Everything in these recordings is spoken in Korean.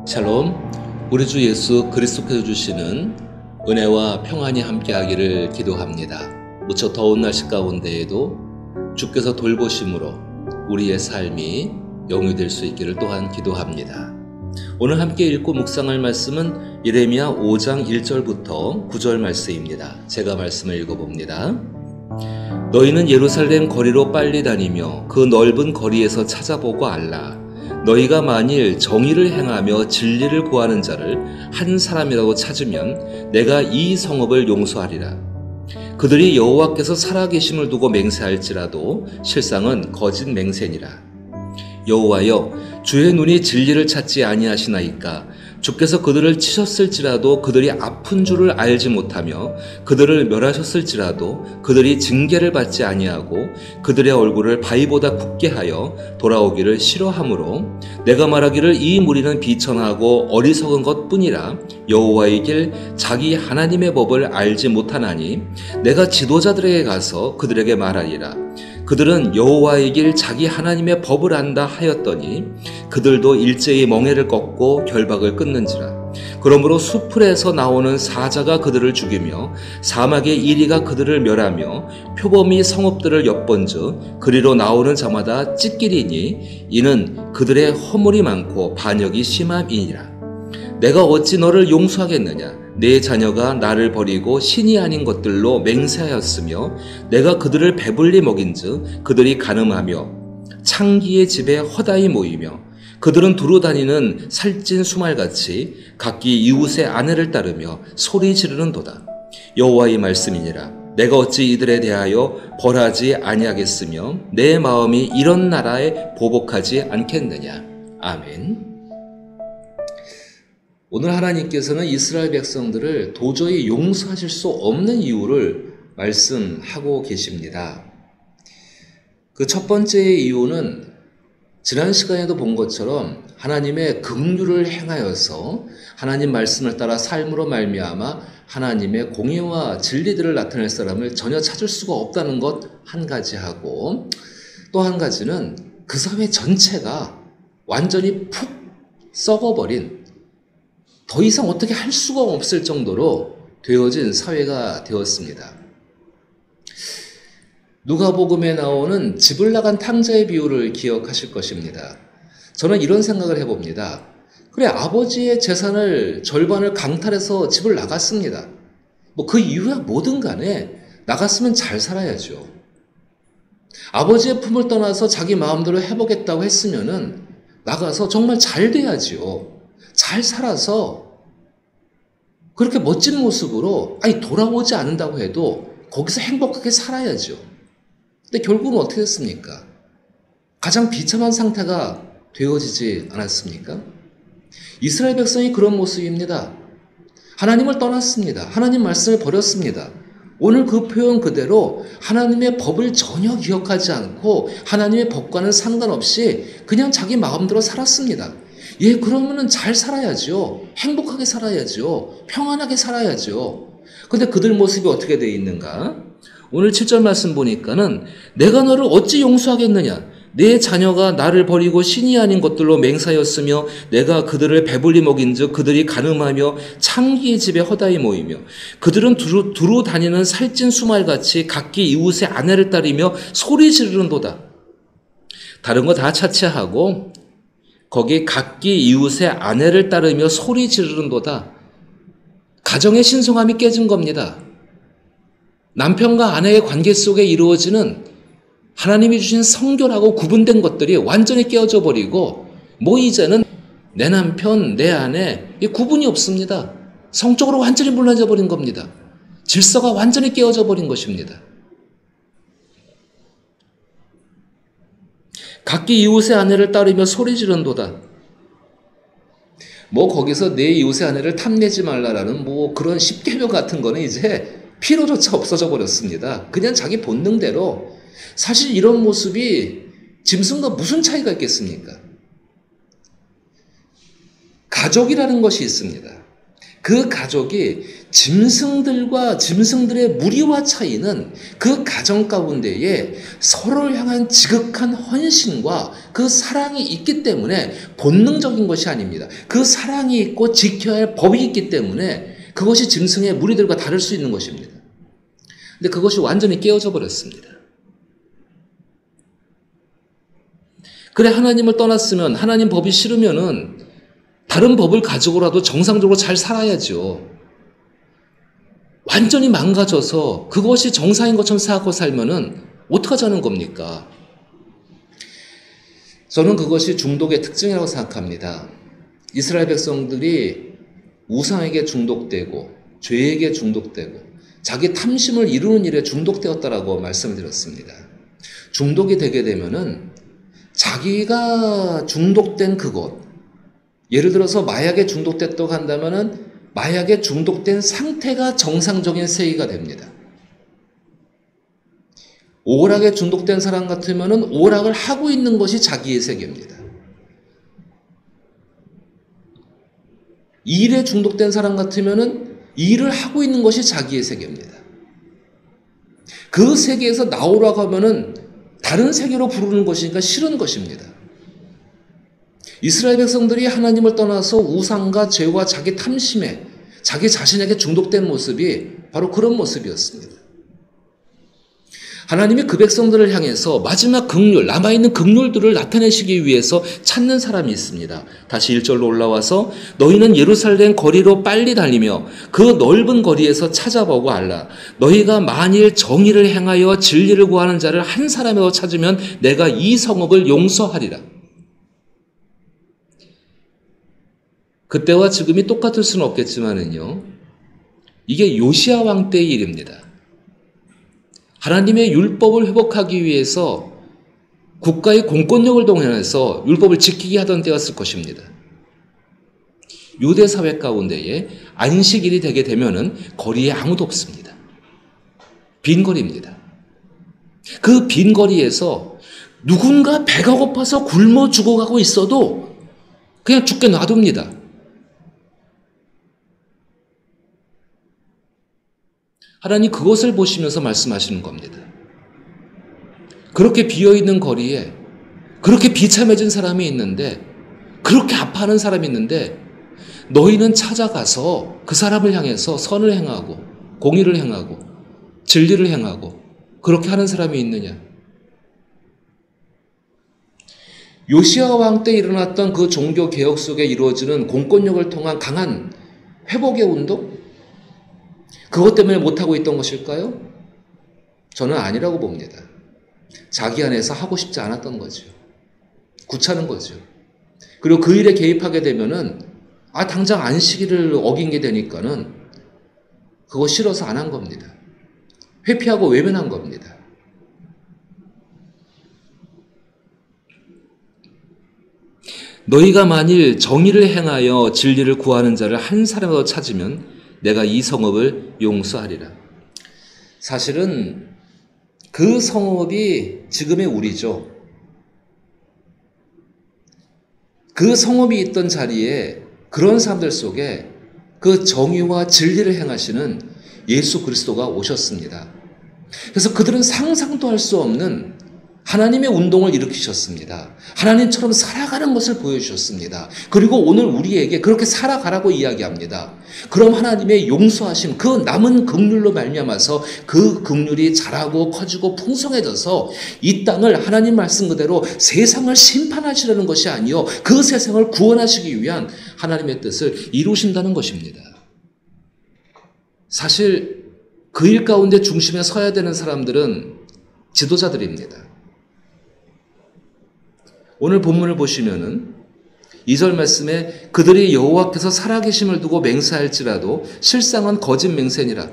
샬롬, 우리 주 예수 그리스도께서 주시는 은혜와 평안이 함께하기를 기도합니다. 무척 더운 날씨 가운데에도 주께서 돌보심으로 우리의 삶이 영이 될 수 있기를 또한 기도합니다. 오늘 함께 읽고 묵상할 말씀은 예레미야 5장 1절부터 9절 말씀입니다. 제가 말씀을 읽어봅니다. 너희는 예루살렘 거리로 빨리 다니며 그 넓은 거리에서 찾아보고 알라. 너희가 만일 정의를 행하며 진리를 구하는 자를 한 사람이라도 찾으면 내가 이 성읍을 용서하리라. 그들이 여호와께서 살아계심을 두고 맹세할지라도 실상은 거짓 맹세니라. 여호와여, 주의 눈이 진리를 찾지 아니하시나이까? 주께서 그들을 치셨을지라도 그들이 아픈 줄을 알지 못하며 그들을 멸하셨을지라도 그들이 징계를 받지 아니하고 그들의 얼굴을 바위보다 굳게 하여 돌아오기를 싫어하므로 내가 말하기를 이 무리는 비천하고 어리석은 것뿐이라. 여호와의 길 자기 하나님의 법을 알지 못하나니 내가 지도자들에게 가서 그들에게 말하리라. 그들은 여호와의 길 자기 하나님의 법을 안다 하였더니 그들도 일제히 멍에를 꺾고 결박을 끊는지라. 그러므로 수풀에서 나오는 사자가 그들을 죽이며 사막의 이리가 그들을 멸하며 표범이 성읍들을 엿본즉 그리로 나오는 자마다 찢기리니 이는 그들의 허물이 많고 반역이 심함이니라. 내가 어찌 너를 용서하겠느냐? 내 자녀가 나를 버리고 신이 아닌 것들로 맹세하였으며 내가 그들을 배불리 먹인즉 그들이 간음하며 창기의 집에 허다히 모이며 그들은 두루 다니는 살찐 수말같이 각기 이웃의 아내를 따르며 소리 지르는도다. 여호와의 말씀이니라. 내가 어찌 이들에 대하여 벌하지 아니하겠으며 내 마음이 이런 나라에 보복하지 않겠느냐. 아멘. 오늘 하나님께서는 이스라엘 백성들을 도저히 용서하실 수 없는 이유를 말씀하고 계십니다. 그 첫 번째의 이유는 지난 시간에도 본 것처럼 하나님의 긍휼을 행하여서 하나님 말씀을 따라 삶으로 말미암아 하나님의 공의와 진리들을 나타낼 사람을 전혀 찾을 수가 없다는 것 한 가지하고, 또 한 가지는 그 사회 전체가 완전히 푹 썩어버린, 더 이상 어떻게 할 수가 없을 정도로 되어진 사회가 되었습니다. 누가복음에 나오는 집을 나간 탕자의 비유를 기억하실 것입니다. 저는 이런 생각을 해봅니다. 그래, 아버지의 재산을 절반을 강탈해서 집을 나갔습니다. 그 이유야 뭐든 간에 나갔으면 잘 살아야죠. 아버지의 품을 떠나서 자기 마음대로 해보겠다고 했으면은 나가서 정말 잘 돼야지요. 잘 살아서 그렇게 멋진 모습으로 돌아오지 않는다고 해도 거기서 행복하게 살아야죠. 근데 결국은 어떻게 됐습니까? 가장 비참한 상태가 되어지지 않았습니까? 이스라엘 백성이 그런 모습입니다. 하나님을 떠났습니다. 하나님 말씀을 버렸습니다. 오늘 그 표현 그대로 하나님의 법을 전혀 기억하지 않고 하나님의 법과는 상관없이 그냥 자기 마음대로 살았습니다. 그러면은 잘 살아야죠. 행복하게 살아야죠. 평안하게 살아야죠. 근데 그들 모습이 어떻게 되어 있는가? 오늘 7절 말씀 보니까는 내가 너를 어찌 용서하겠느냐? 내 자녀가 나를 버리고 신이 아닌 것들로 맹사였으며 내가 그들을 배불리 먹인즉 그들이 간음하며 창기의 집에 허다히 모이며 그들은 두루 다니는 살찐 수말같이 각기 이웃의 아내를 따르며 소리 지르는도다. 다른 거 다 차치하고 거기 각기 이웃의 아내를 따르며 소리 지르는도다. 가정의 신성함이 깨진 겁니다. 남편과 아내의 관계 속에 이루어지는 하나님이 주신 성결하고 구분된 것들이 완전히 깨어져 버리고 이제는 내 남편, 내 아내 구분이 없습니다. 성적으로 완전히 물러져 버린 겁니다. 질서가 완전히 깨어져 버린 것입니다. 각기 이웃의 아내를 따르며 소리 지른도다. 거기서 내 이웃의 아내를 탐내지 말라라는 그런 십계명 같은 거는 이제 필요조차 없어져 버렸습니다. 그냥 자기 본능대로. 사실 이런 모습이 짐승과 무슨 차이가 있겠습니까? 가족이라는 것이 있습니다. 그 가족이 짐승들의 무리와 차이는 그 가정 가운데에 서로를 향한 지극한 헌신과 그 사랑이 있기 때문에 본능적인 것이 아닙니다. 그 사랑이 있고 지켜야 할 법이 있기 때문에 그것이 짐승의 무리들과 다를 수 있는 것입니다. 근데 그것이 완전히 깨어져 버렸습니다. 그래, 하나님을 떠났으면, 하나님 법이 싫으면은 다른 법을 가지고라도 정상적으로 잘 살아야죠. 완전히 망가져서 그것이 정상인 것처럼 생각하고 살면은 어떡하자는 겁니까? 저는 그것이 중독의 특징이라고 생각합니다. 이스라엘 백성들이 우상에게 중독되고 죄에게 중독되고 자기 탐심을 이루는 일에 중독되었다라고 말씀을 드렸습니다. 중독이 되게 되면은 자기가 중독된 그것, 예를 들어서 마약에 중독됐다고 한다면은 마약에 중독된 상태가 정상적인 세계가 됩니다. 오락에 중독된 사람 같으면은 오락을 하고 있는 것이 자기의 세계입니다. 일에 중독된 사람 같으면은 일을 하고 있는 것이 자기의 세계입니다. 그 세계에서 나오라고 하면은 다른 세계로 부르는 것이니까 싫은 것입니다. 이스라엘 백성들이 하나님을 떠나서 우상과 죄와 자기 탐심에 자기 자신에게 중독된 모습이 바로 그런 모습이었습니다. 하나님이 그 백성들을 향해서 마지막 긍휼, 남아있는 긍휼들을 나타내시기 위해서 찾는 사람이 있습니다. 다시 1절로 올라와서 너희는 예루살렘 거리로 빨리 달리며 그 넓은 거리에서 찾아보고 알라. 너희가 만일 정의를 행하여 진리를 구하는 자를 한 사람이라도 찾으면 내가 이 성읍을 용서하리라. 그때와 지금이 똑같을 수는 없겠지만은요, 이게 요시야 왕 때의 일입니다. 하나님의 율법을 회복하기 위해서 국가의 공권력을 동원해서 율법을 지키게 하던 때였을 것입니다. 유대 사회 가운데에 안식일이 되게 되면은 거리에 아무도 없습니다. 빈 거리입니다. 그 빈 거리에서 누군가 배가 고파서 굶어 죽어가고 있어도 그냥 죽게 놔둡니다. 하나님 그것을 보시면서 말씀하시는 겁니다. 그렇게 비어있는 거리에 그렇게 비참해진 사람이 있는데, 그렇게 아파하는 사람이 있는데 너희는 찾아가서 그 사람을 향해서 선을 행하고 공의를 행하고 진리를 행하고 그렇게 하는 사람이 있느냐? 요시야 왕 때 일어났던 그 종교 개혁 속에 이루어지는 공권력을 통한 강한 회복의 운동? 그것 때문에 못하고 있던 것일까요? 저는 아니라고 봅니다. 자기 안에서 하고 싶지 않았던 거죠. 구차는 거죠. 그리고 그 일에 개입하게 되면은 당장 안식일을 어긴 게 되니까는 그거 싫어서 안 한 겁니다. 회피하고 외면한 겁니다. 너희가 만일 정의를 행하여 진리를 구하는 자를 한 사람이라도 찾으면 내가 이 성읍을 용서하리라. 사실은 그 성읍이 지금의 우리죠. 그 성읍이 있던 자리에 그런 사람들 속에 그 정의와 진리를 행하시는 예수 그리스도가 오셨습니다. 그래서 그들은 상상도 할 수 없는 하나님의 운동을 일으키셨습니다. 하나님처럼 살아가는 것을 보여주셨습니다. 그리고 오늘 우리에게 그렇게 살아가라고 이야기합니다. 그럼 하나님의 용서하심, 그 남은 긍휼로 말미암아서 그 긍휼이 자라고 커지고 풍성해져서 이 땅을 하나님 말씀 그대로 세상을 심판하시려는 것이 아니요 그 세상을 구원하시기 위한 하나님의 뜻을 이루신다는 것입니다. 사실 그 일 가운데 중심에 서야 되는 사람들은 지도자들입니다. 오늘 본문을 보시면은 2절 말씀에 그들이 여호와께서 살아계심을 두고 맹세할지라도 실상은 거짓 맹세니라.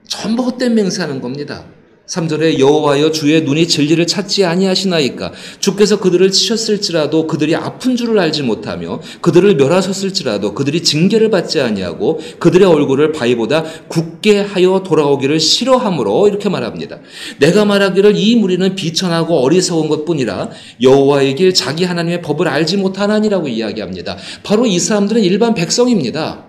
전부 헛된 맹세하는 겁니다. 3절에 여호와여 주의 눈이 진리를 찾지 아니하시나이까. 주께서 그들을 치셨을지라도 그들이 아픈 줄을 알지 못하며 그들을 멸하셨을지라도 그들이 징계를 받지 아니하고 그들의 얼굴을 바위보다 굳게 하여 돌아오기를 싫어하므로 이렇게 말합니다. 내가 말하기를 이 무리는 비천하고 어리석은 것뿐이라 여호와의 길 자기 하나님의 법을 알지 못하나니라고 이야기합니다. 바로 이 사람들은 일반 백성입니다.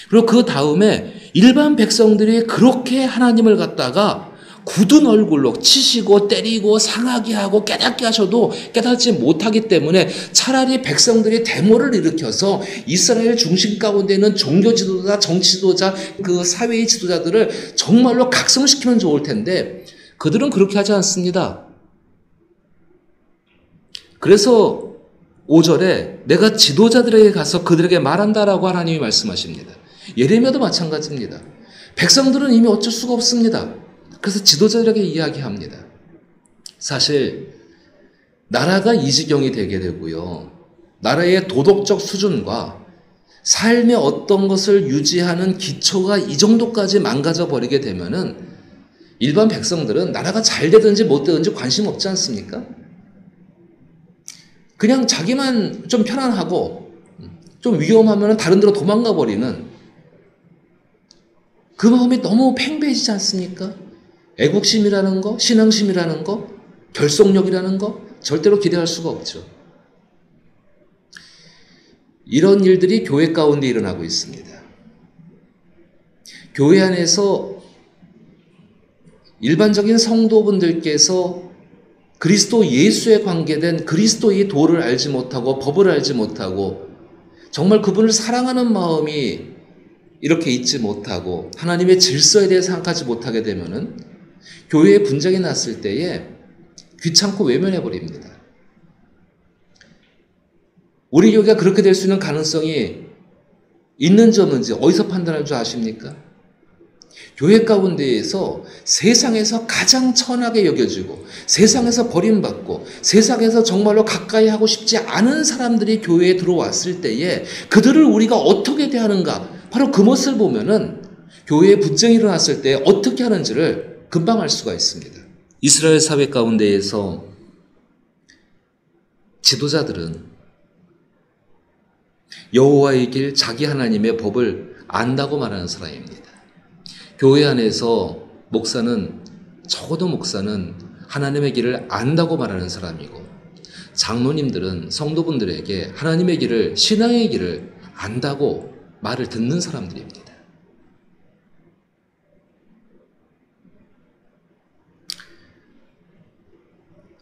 그리고 그 다음에 일반 백성들이 그렇게 하나님을 갖다가 굳은 얼굴로 치시고 때리고 상하게 하고 깨닫게 하셔도 깨닫지 못하기 때문에 차라리 백성들이 데모를 일으켜서 이스라엘 중심 가운데 있는 종교 지도자, 정치 지도자, 그 사회의 지도자들을 정말로 각성시키면 좋을 텐데 그들은 그렇게 하지 않습니다. 그래서 5절에 내가 지도자들에게 가서 그들에게 말한다라고 하나님이 말씀하십니다. 예레미야도 마찬가지입니다. 백성들은 이미 어쩔 수가 없습니다. 그래서 지도자들에게 이야기합니다. 사실 나라가 이 지경이 되게 되고요. 나라의 도덕적 수준과 삶의 어떤 것을 유지하는 기초가 이 정도까지 망가져 버리게 되면은 일반 백성들은 나라가 잘 되든지 못 되든지 관심 없지 않습니까? 그냥 자기만 좀 편안하고 좀 위험하면 다른 데로 도망가 버리는 그 마음이 너무 팽배해지지 않습니까? 애국심이라는 거, 신앙심이라는 거, 결속력이라는 거 절대로 기대할 수가 없죠. 이런 일들이 교회 가운데 일어나고 있습니다. 교회 안에서 일반적인 성도분들께서 그리스도 예수에 관계된 그리스도의 도를 알지 못하고 법을 알지 못하고 정말 그분을 사랑하는 마음이 이렇게 있지 못하고 하나님의 질서에 대해 생각하지 못하게 되면은 교회에 분쟁이 났을 때에 귀찮고 외면해 버립니다. 우리 교회가 그렇게 될 수 있는 가능성이 있는지 없는지 어디서 판단할 줄 아십니까? 교회 가운데에서 세상에서 가장 천하게 여겨지고 세상에서 버림받고 세상에서 정말로 가까이 하고 싶지 않은 사람들이 교회에 들어왔을 때에 그들을 우리가 어떻게 대하는가 바로 그 모습을 보면은 교회에 분쟁이 일어났을 때 어떻게 하는지를 금방 알 수가 있습니다. 이스라엘 사회 가운데에서 지도자들은 여호와의 길, 자기 하나님의 법을 안다고 말하는 사람입니다. 교회 안에서 적어도 목사는 하나님의 길을 안다고 말하는 사람이고 장로님들은 성도분들에게 하나님의 길을, 신앙의 길을 안다고 말을 듣는 사람들입니다.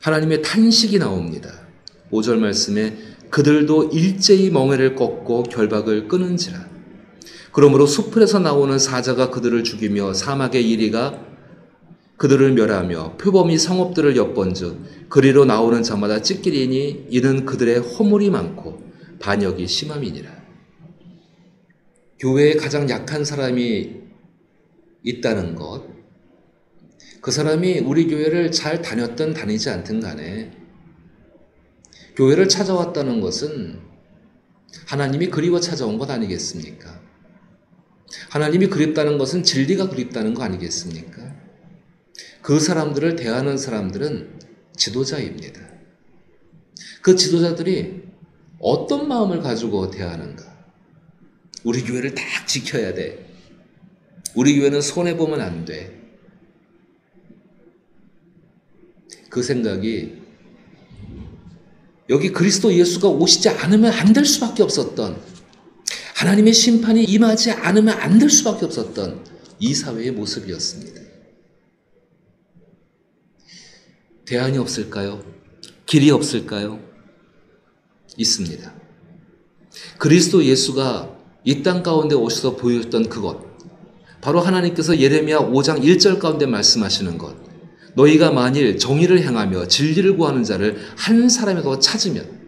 하나님의 탄식이 나옵니다. 5절 말씀에 그들도 일제히 멍에를 꺾고 결박을 끊은지라. 그러므로 숲에서 나오는 사자가 그들을 죽이며 사막의 이리가 그들을 멸하며 표범이 성읍들을 엿본즉 그리로 나오는 자마다 찢기리니 이는 그들의 허물이 많고 반역이 심함이니라. 교회에 가장 약한 사람이 있다는 것, 그 사람이 우리 교회를 잘 다녔든 다니지 않든 간에 교회를 찾아왔다는 것은 하나님이 그리워 찾아온 것 아니겠습니까? 하나님이 그립다는 것은 진리가 그립다는 거 아니겠습니까? 그 사람들을 대하는 사람들은 지도자입니다. 그 지도자들이 어떤 마음을 가지고 대하는가? 우리 교회를 딱 지켜야 돼. 우리 교회는 손해보면 안 돼. 그 생각이 여기 그리스도 예수가 오시지 않으면 안 될 수밖에 없었던, 하나님의 심판이 임하지 않으면 안 될 수밖에 없었던 이 사회의 모습이었습니다. 대안이 없을까요? 길이 없을까요? 있습니다. 그리스도 예수가 이 땅 가운데 오셔서 보여줬던 그것, 바로 하나님께서 예레미야 5장 1절 가운데 말씀하시는 것, 너희가 만일 정의를 행하며 진리를 구하는 자를 한 사람이라도 찾으면,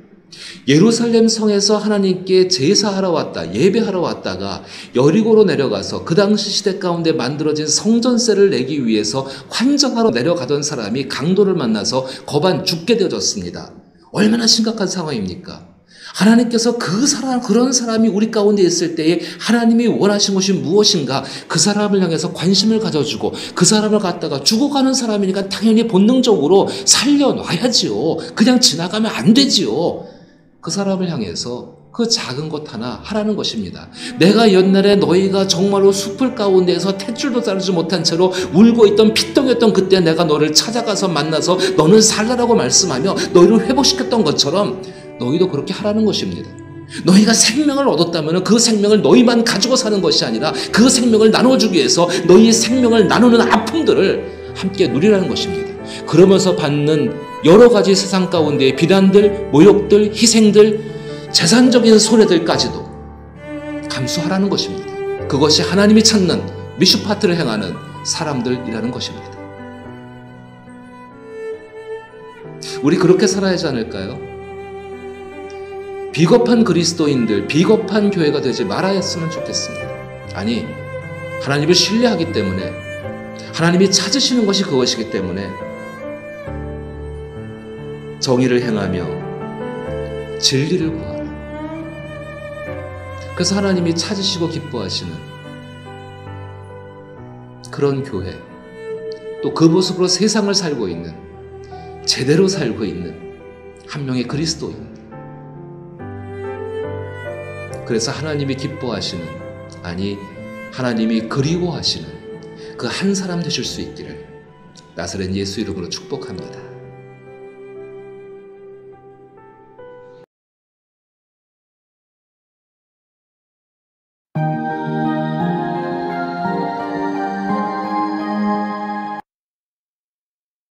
예루살렘 성에서 하나님께 제사하러 왔다, 예배하러 왔다가 여리고로 내려가서 그 당시 시대 가운데 만들어진 성전세를 내기 위해서 환전하러 내려가던 사람이 강도를 만나서 거반 죽게 되어졌습니다. 얼마나 심각한 상황입니까? 하나님께서 그런 사람이 우리 가운데 있을 때에 하나님이 원하신 것이 무엇인가, 그 사람을 향해서 관심을 가져주고 그 사람을 갖다가 죽어가는 사람이니까 당연히 본능적으로 살려놔야지요. 그냥 지나가면 안 되지요. 그 사람을 향해서 그 작은 것 하나 하라는 것입니다. 내가 옛날에 너희가 정말로 숲을 가운데에서 탯줄도 자르지 못한 채로 울고 있던 피덩이였던 그때 내가 너를 찾아가서 만나서 너는 살라라고 말씀하며 너희를 회복시켰던 것처럼 너희도 그렇게 하라는 것입니다. 너희가 생명을 얻었다면 그 생명을 너희만 가지고 사는 것이 아니라 그 생명을 나눠주기 위해서 너희의 생명을 나누는 아픔들을 함께 누리라는 것입니다. 그러면서 받는 여러 가지 세상 가운데의 비난들, 모욕들, 희생들, 재산적인 손해들까지도 감수하라는 것입니다. 그것이 하나님이 찾는 미슈파트를 행하는 사람들이라는 것입니다. 우리 그렇게 살아야 하지 않을까요? 비겁한 그리스도인들, 비겁한 교회가 되지 말아야했으면 좋겠습니다. 아니, 하나님을 신뢰하기 때문에, 하나님이 찾으시는 것이 그것이기 때문에 정의를 행하며 진리를 구하라. 그래서 하나님이 찾으시고 기뻐하시는 그런 교회, 또 그 모습으로 세상을 살고 있는, 제대로 살고 있는 한 명의 그리스도인. 그래서 하나님이 기뻐하시는, 아니 하나님이 그리워하시는 그 한 사람 되실 수 있기를 나사렛 예수 이름으로 축복합니다.